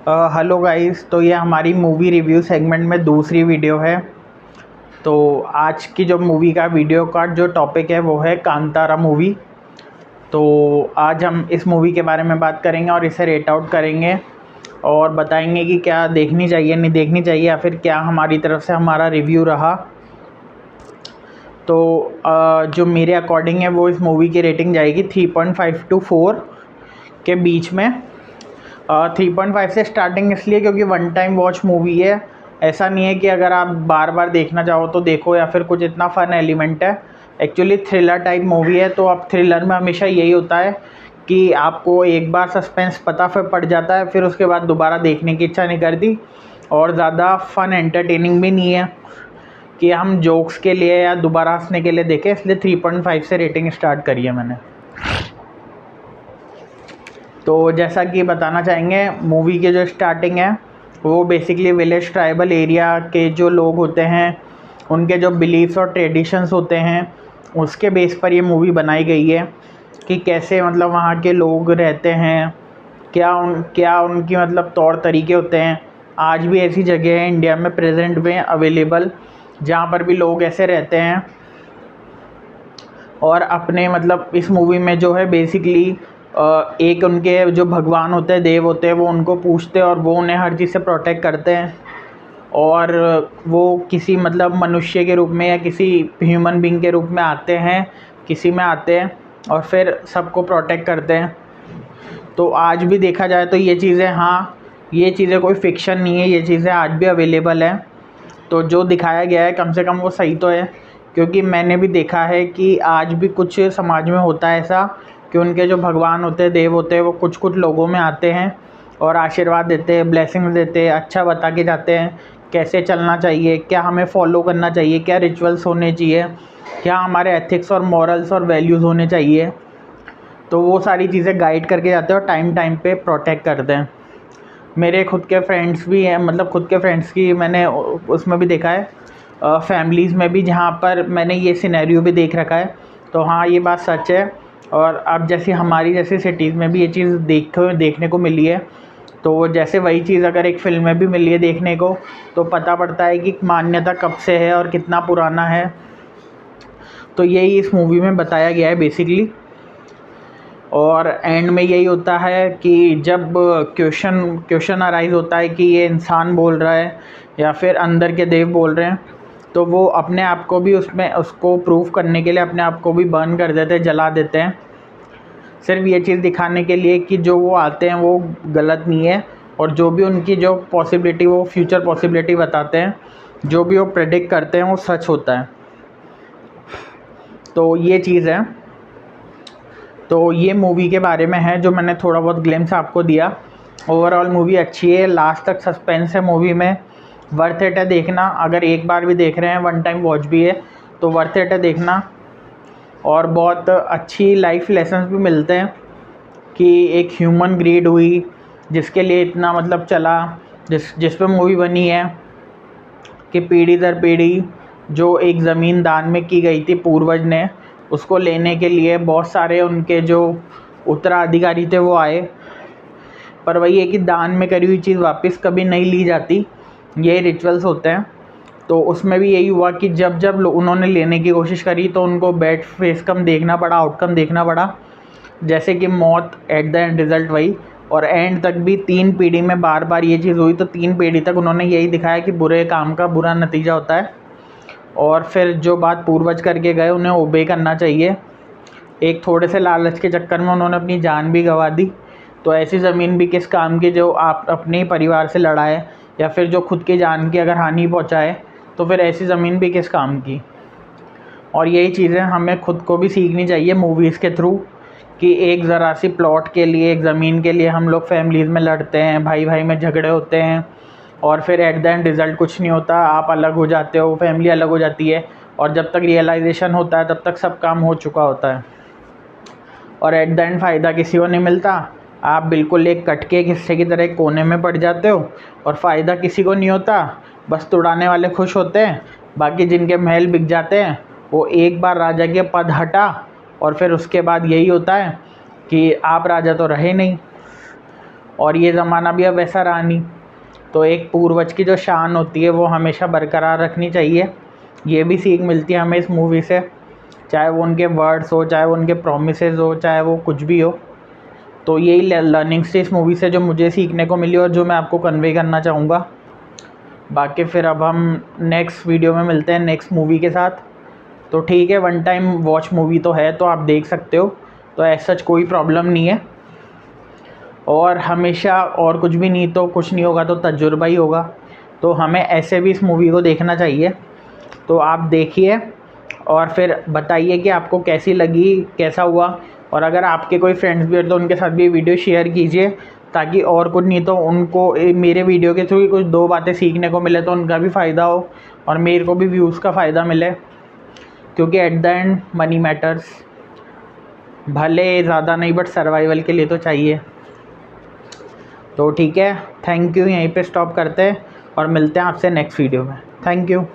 Hello guys. तो ये हमारी मूवी रिव्यू सेगमेंट में दूसरी वीडियो है। तो आज की जो मूवी का वीडियो का जो टॉपिक है वो है कांतारा मूवी। तो आज हम इस मूवी के बारे में बात करेंगे और इसे रेट आउट करेंगे और बताएंगे कि क्या देखनी चाहिए नहीं देखनी चाहिए या फिर क्या हमारी तरफ से हमारा रिव्यू रहा। तो जो मेरे अकॉर्डिंग है वो इस मूवी की रेटिंग जाएगी 3.5 to 4 के बीच में। 3.5 से स्टार्टिंग इसलिए क्योंकि वन टाइम वॉच मूवी है। ऐसा नहीं है कि अगर आप बार बार देखना चाहो तो देखो या फिर कुछ इतना फ़न एलिमेंट है। एक्चुअली थ्रिलर टाइप मूवी है, तो अब थ्रिलर में हमेशा यही होता है कि आपको एक बार सस्पेंस पता फिर पड़ जाता है, फिर उसके बाद दोबारा देखने की इच्छा नहीं करती। और ज़्यादा फ़न एंटरटेनिंग भी नहीं है कि हम जोक्स के लिए या दोबारा हंसने के लिए देखें, इसलिए 3.5 से रेटिंग स्टार्ट करी है मैंने। तो जैसा कि बताना चाहेंगे, मूवी के जो स्टार्टिंग है वो बेसिकली विलेज ट्राइबल एरिया के जो लोग होते हैं उनके जो बिलीफ्स और ट्रेडिशंस होते हैं उसके बेस पर ये मूवी बनाई गई है कि कैसे मतलब वहाँ के लोग रहते हैं, क्या उनकी मतलब तौर तरीके होते हैं। आज भी ऐसी जगह है इंडिया में प्रेजेंट में अवेलेबल जहाँ पर भी लोग ऐसे रहते हैं। और अपने मतलब इस मूवी में जो है बेसिकली एक उनके जो भगवान होते हैं, देव होते हैं, वो उनको पूछते हैं और वो उन्हें हर चीज़ से प्रोटेक्ट करते हैं। और वो किसी मतलब मनुष्य के रूप में या किसी ह्यूमन बीइंग के रूप में आते हैं, किसी में आते हैं और फिर सबको प्रोटेक्ट करते हैं। तो आज भी देखा जाए तो ये चीज़ें, हाँ, ये चीज़ें कोई फिक्शन नहीं है, ये चीज़ें आज भी अवेलेबल हैं। तो जो दिखाया गया है कम से कम वो सही तो है, क्योंकि मैंने भी देखा है कि आज भी कुछ समाज में होता है ऐसा कि उनके जो भगवान होते हैं, देव होते हैं, वो कुछ कुछ लोगों में आते हैं और आशीर्वाद देते हैं, ब्लेसिंग्स देते हैं, अच्छा बता के जाते हैं कैसे चलना चाहिए, क्या हमें फॉलो करना चाहिए, क्या रिचुअल्स होने चाहिए, क्या हमारे एथिक्स और मॉरल्स और वैल्यूज़ होने चाहिए। तो वो सारी चीज़ें गाइड करके जाते हैं और टाइम टाइम पे प्रोटेक्ट करते हैं। मेरे खुद के फ्रेंड्स भी हैं, मतलब खुद के फ्रेंड्स की मैंने उसमें भी देखा है, फैमिलीज़ में भी, जहाँ पर मैंने ये सिनेरियो भी देख रखा है। तो हाँ, ये बात सच है। और अब जैसे हमारी जैसी सिटीज़ में भी ये चीज़ देखने को मिली है। तो जैसे वही चीज़ अगर एक फ़िल्म में भी मिली है देखने को, तो पता पड़ता है कि मान्यता कब से है और कितना पुराना है। तो यही इस मूवी में बताया गया है बेसिकली। और एंड में यही होता है कि जब क्वेश्चन अराइज होता है कि ये इंसान बोल रहा है या फिर अंदर के देव बोल रहे हैं, तो वो अपने आप को भी उसमें उसको प्रूव करने के लिए अपने आप को भी बर्न कर देते हैं, जला देते हैं, सिर्फ ये चीज़ दिखाने के लिए कि जो वो आते हैं वो गलत नहीं है और जो भी उनकी जो पॉसिबिलिटी, वो फ्यूचर पॉसिबिलिटी बताते हैं, जो भी वो प्रेडिक्ट करते हैं वो सच होता है। तो ये चीज़ है। तो ये मूवी के बारे में है जो मैंने थोड़ा बहुत ग्लिम्स आपको दिया। ओवरऑल मूवी अच्छी है, लास्ट तक सस्पेंस है मूवी में, वर्थ इट है देखना। अगर एक बार भी देख रहे हैं, वन टाइम वॉच भी है, तो वर्थ इट है देखना। और बहुत अच्छी लाइफ लेसन्स भी मिलते हैं कि एक ह्यूमन ग्रीड हुई जिसके लिए इतना मतलब चला, जिस पे मूवी बनी है कि पीढ़ी दर पीढ़ी जो एक ज़मीन दान में की गई थी पूर्वज ने, उसको लेने के लिए बहुत सारे उनके जो उत्तराधिकारी थे वो आए। पर वही है कि दान में करी हुई चीज़ वापस कभी नहीं ली जाती, ये रिचुअल्स होते हैं। तो उसमें भी यही हुआ कि जब जब उन्होंने लेने की कोशिश करी तो उनको बैड फेस कम देखना पड़ा, आउटकम देखना पड़ा, जैसे कि मौत, एट द एंड रिज़ल्ट वही। और एंड तक भी 3 पीढ़ी में बार बार ये चीज़ हुई, तो 3 पीढ़ी तक उन्होंने यही दिखाया कि बुरे काम का बुरा नतीजा होता है और फिर जो बात पूर्वज करके गए उन्हें ओबे करना चाहिए। एक थोड़े से लालच के चक्कर में उन्होंने अपनी जान भी गंवा दी, तो ऐसी ज़मीन भी किस काम की जो आप अपने ही परिवार से लड़ाए या फिर जो खुद की जान की अगर हानि पहुंचाए, तो फिर ऐसी ज़मीन भी किस काम की। और यही चीज़ें हमें खुद को भी सीखनी चाहिए मूवीज़ के थ्रू कि एक ज़रा सी प्लॉट के लिए, एक ज़मीन के लिए हम लोग फैमिलीज़ में लड़ते हैं, भाई भाई में झगड़े होते हैं और फिर एट द एंड रिज़ल्ट कुछ नहीं होता, आप अलग हो जाते हो, फैमिली अलग हो जाती है और जब तक रियलाइजेशन होता है तब तक सब काम हो चुका होता है और एट द एंड फ़ायदा किसी को नहीं मिलता। आप बिल्कुल एक कट के हिस्से की तरह कोने में पड़ जाते हो और फ़ायदा किसी को नहीं होता, बस तुड़ाने वाले खुश होते हैं। बाकी जिनके महल बिक जाते हैं, वो एक बार राजा के पद हटा और फिर उसके बाद यही होता है कि आप राजा तो रहे नहीं। और ये ज़माना भी अब वैसा रहा नहीं। तो एक पूर्वज की जो शान होती है वो हमेशा बरकरार रखनी चाहिए। ये भी सीख मिलती है हमें इस मूवी से, चाहे वो उनके वर्ड्स हो, चाहे वो उनके प्रोमिसेस हो, चाहे वो कुछ भी हो। तो यही लर्निंग्स थी इस मूवी से जो मुझे सीखने को मिली और जो मैं आपको कन्वे करना चाहूँगा। बाकी फिर अब हम नेक्स्ट वीडियो में मिलते हैं नेक्स्ट मूवी के साथ। तो ठीक है, वन टाइम वॉच मूवी तो है, तो आप देख सकते हो, तो ऐसा कोई प्रॉब्लम नहीं है। और हमेशा और कुछ भी नहीं तो कुछ नहीं होगा तो तजुर्बा ही होगा, तो हमें ऐसे भी इस मूवी को देखना चाहिए। तो आप देखिए और फिर बताइए कि आपको कैसी लगी, कैसा हुआ। और अगर आपके कोई फ्रेंड्स भी हो तो उनके साथ भी वीडियो शेयर कीजिए, ताकि और कुछ नहीं तो उनको मेरे वीडियो के थ्रू कुछ दो बातें सीखने को मिले तो उनका भी फ़ायदा हो और मेरे को भी व्यूज़ का फ़ायदा मिले, क्योंकि at the end money matters. भले ज़्यादा नहीं बट सर्वाइवल के लिए तो चाहिए। तो ठीक है, थैंक यू, यहीं पे स्टॉप करते हैं और मिलते हैं आपसे नेक्स्ट वीडियो में। Thank you.